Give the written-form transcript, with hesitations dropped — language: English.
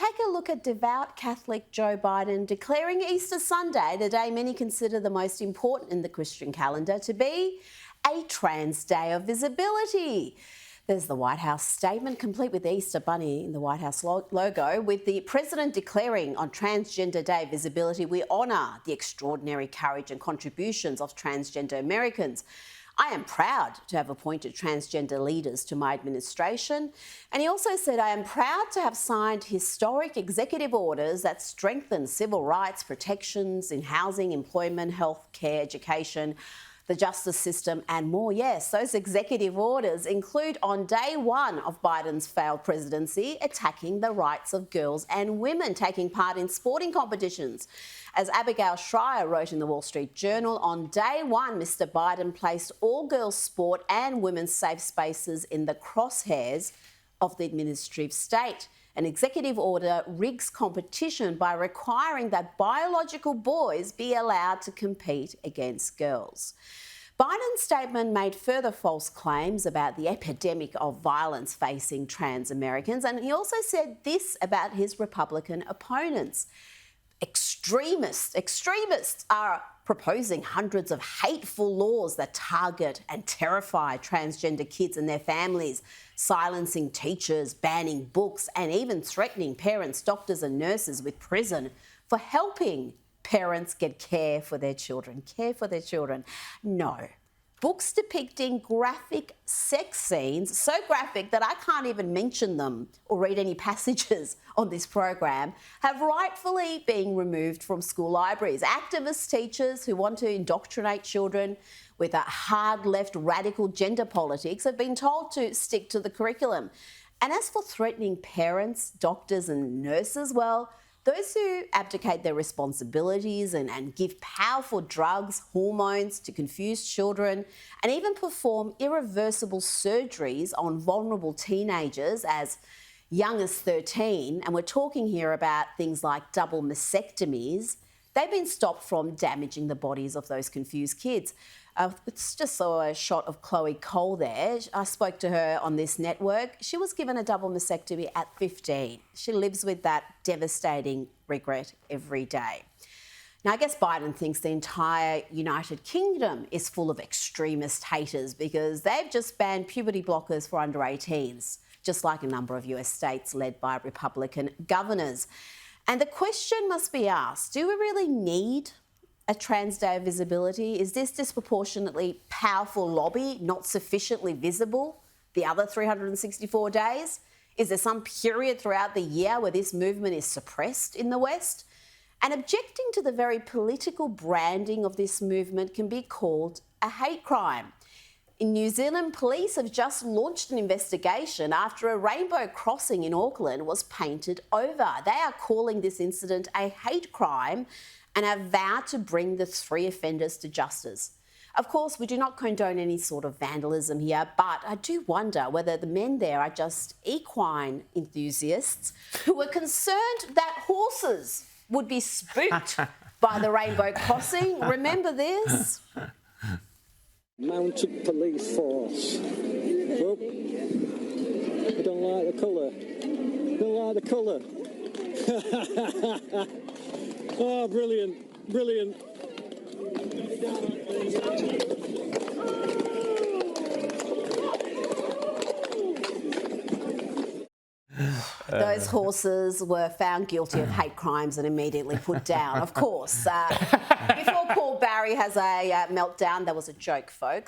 take a look at devout Catholic Joe Biden declaring Easter Sunday, the day many consider the most important in the Christian calendar, to be a trans day of visibility. There's the White House statement, complete with the Easter bunny in the White House logo, with the president declaring on Transgender Day visibility, we honour the extraordinary courage and contributions of transgender Americans. I am proud to have appointed transgender leaders to my administration. And he also said, I am proud to have signed historic executive orders that strengthen civil rights protections in housing, employment, health care, education, the justice system and more. Yes, those executive orders include on day one of Biden's failed presidency, attacking the rights of girls and women taking part in sporting competitions. As Abigail Schreier wrote in the Wall Street Journal, on day one, Mr. Biden placed all girls sport and women's safe spaces in the crosshairs of the administrative state. An executive order rigs competition by requiring that biological boys be allowed to compete against girls. Biden's statement made further false claims about the epidemic of violence facing trans Americans, and he also said this about his Republican opponents. Extremists are proposing hundreds of hateful laws that target and terrify transgender kids and their families, silencing teachers, banning books, and even threatening parents, doctors and nurses with prison for helping parents get care for their children. No. Books depicting graphic sex scenes, so graphic that I can't even mention them or read any passages on this program, have rightfully been removed from school libraries. Activist teachers who want to indoctrinate children with a hard left radical gender politics have been told to stick to the curriculum. And as for threatening parents, doctors and nurses, well, those who abdicate their responsibilities and give powerful drugs, hormones to confuse children, and even perform irreversible surgeries on vulnerable teenagers as young as 13, and we're talking here about things like double mastectomies, they've been stopped from damaging the bodies of those confused kids. Just saw a shot of Chloe Cole there. I spoke to her on this network. She was given a double mastectomy at 15. She lives with that devastating regret every day. Now, I guess Biden thinks the entire United Kingdom is full of extremist haters because they've just banned puberty blockers for under 18s, just like a number of US states led by Republican governors. And the question must be asked, do we really need a trans day of visibility? Is this disproportionately powerful lobby not sufficiently visible the other 364 days? Is there some period throughout the year where this movement is suppressed in the West? And objecting to the very political branding of this movement can be called a hate crime. In New Zealand, police have just launched an investigation after a rainbow crossing in Auckland was painted over. They are calling this incident a hate crime and have vowed to bring the 3 offenders to justice. Of course, we do not condone any sort of vandalism here, but I do wonder whether the men there are just equine enthusiasts who were concerned that horses would be spooked by the rainbow crossing. Remember this? Mounted police force. Oh, I don't like the colour. Don't like the colour. Oh, brilliant, brilliant. Those horses were found guilty of hate crimes and immediately put down, of course. Before Paul Barry has a meltdown, that was a joke, folks.